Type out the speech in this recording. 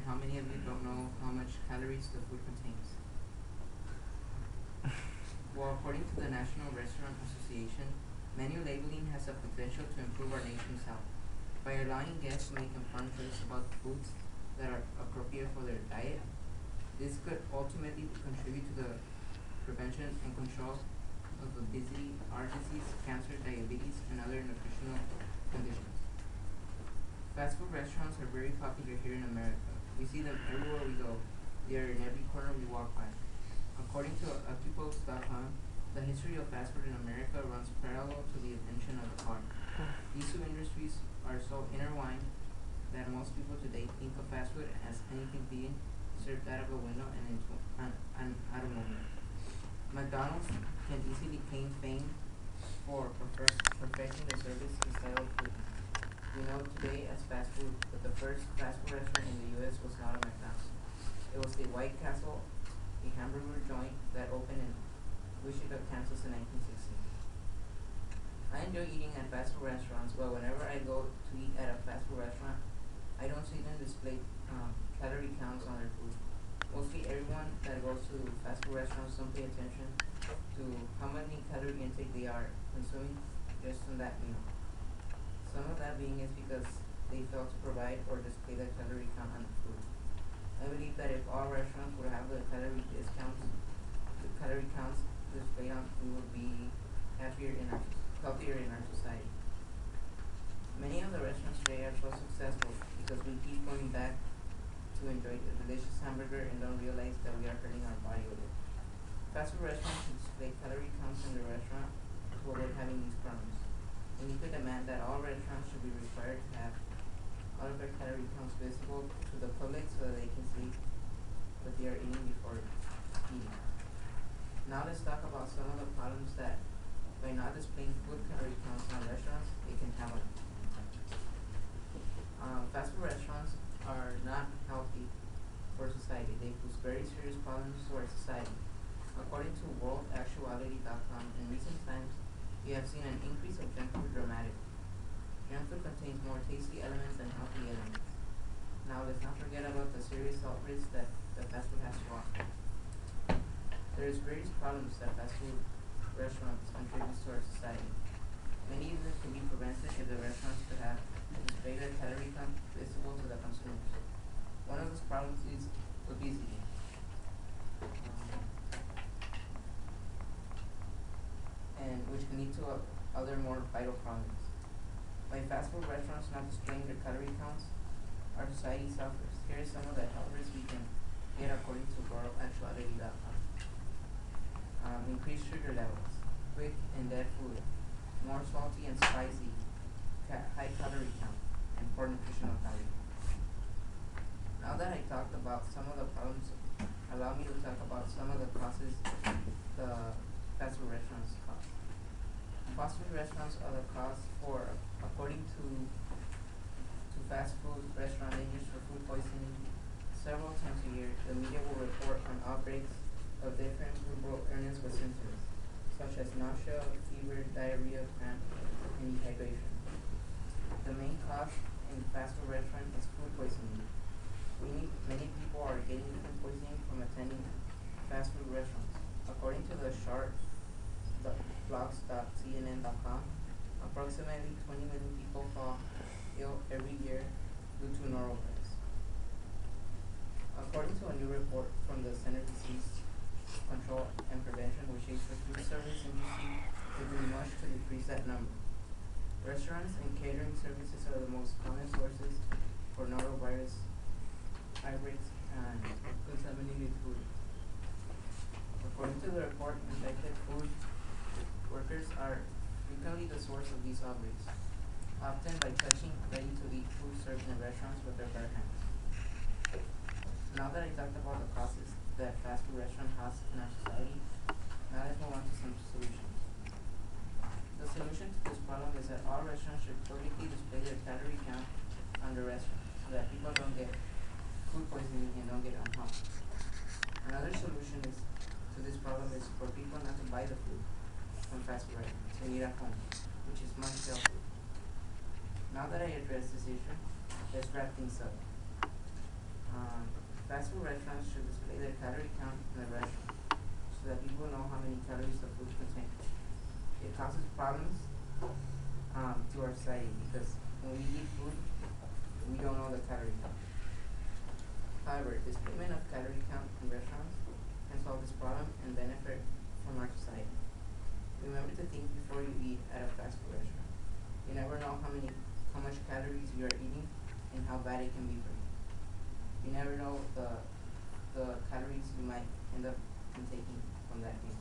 how many of you don't know how much calories the food contains? Well, according to the National Restaurant Association, menu labeling has the potential to improve our nation's health. By allowing guests to make informed choices about foods that are appropriate for their diet, this could ultimately contribute to the prevention and control of obesity, heart disease, cancer, diabetes, and other nutritional conditions. Fast food restaurants are very popular here in America. We see them everywhere we go. They are in every corner we walk by. According to occupost.com, the history of fast food in America runs parallel to the invention of the car. These two industries are so intertwined that most people today think of fast food as anything being served out of a window and into an automobile. McDonald's can easily claim fame for perfecting the service and style of food we know today as fast food, but the first fast food restaurant in the U.S. was not a McDonald's. It was the White Castle, a hamburger joint that opened in Wichita, Kansas in 1960. I enjoy eating at fast food restaurants, but whenever I go to eat at a fast food restaurant, I don't see them display calorie counts on their food. Mostly everyone that goes to fast food restaurants don't pay attention to how many calorie intake they are consuming just on that meal. Some of that being is because they fail to provide or display the calorie count on the food. I believe that if all restaurants would have the calorie counts displayed on, we would be healthier in our society. Many of the restaurants today are so successful because we keep going back to enjoy a delicious hamburger and don't realize that we are hurting our body with it. Fast food restaurants should display calorie counts in the restaurant to avoid having these problems. We need to demand that all restaurants should be required to have all of their calorie counts visible to the public so that they can see what they are eating before eating. Now let's talk about some of the problems that by not displaying food calorie counts in restaurants, they can have. Fast food restaurants are not healthy for society. They pose very serious problems to our society. According to worldactuality.com, in recent times, we have seen an increase of junk food dramatically. Junk food contains more tasty elements than healthy elements. Now let's not forget about the serious health risks that the fast food has to offer. There is various problems that fast food restaurants contribute to our society. Many of them can be prevented if the restaurants could have displayed their calorie count visible to the consumers. One of those problems is obesity. And which can lead to other more vital problems. By fast food restaurants not displaying their calorie counts, our society suffers. Here are some of the health risks we can get according to worldactuality.com. Increased sugar levels, quick and dead food, more salty and spicy, high calorie count, and poor nutritional value. Now that I talked about some of the problems, allow me to talk about some of the causes the fast food restaurants cause. Fast food restaurants are the cause for, according to fast food restaurant dangers for food poisoning. Several times a year, the media will report on outbreaks of different foodborne illness with symptoms, such as nausea, fever, diarrhea, cramp, and dehydration. The main cause in fast food restaurants is food poisoning. Many people are getting food poisoning from attending fast food restaurants. According to the blogs.cnn.com, approximately 20 million people fall ill every year due to norovirus. According to a new report from the Center for Disease Control and Prevention, which aims the food service industry to do much to decrease that number. Restaurants and catering services are the most common sources for norovirus outbreaks and contaminated food. According to the report, infected food workers are frequently the source of these outbreaks, often by touching ready-to-eat food served in restaurants with their bare hands. Now that I talked about the causes that fast food restaurants has in our society, now let's move on to some solutions. The solution to this problem is that all restaurants should publicly display their calorie count on the restaurant so that people don't get food poisoning and don't get unhealthy. Another solution to this problem is for people not to buy the food from fast food restaurants and eat at home, which is much healthier. Now that I addressed this issue, let's wrap things up. Fast food restaurants should display their calorie count in the restaurant so that people know how many calories the food contains. It causes problems to our society because when we eat food, we don't know the calorie count. However, displacement of calorie count in restaurants can solve this problem and benefit from our society. Remember to think before you eat at a fast food restaurant. You never know how much calories you are eating and how bad it can be for you. You never know the calories you might end up taking from that meal.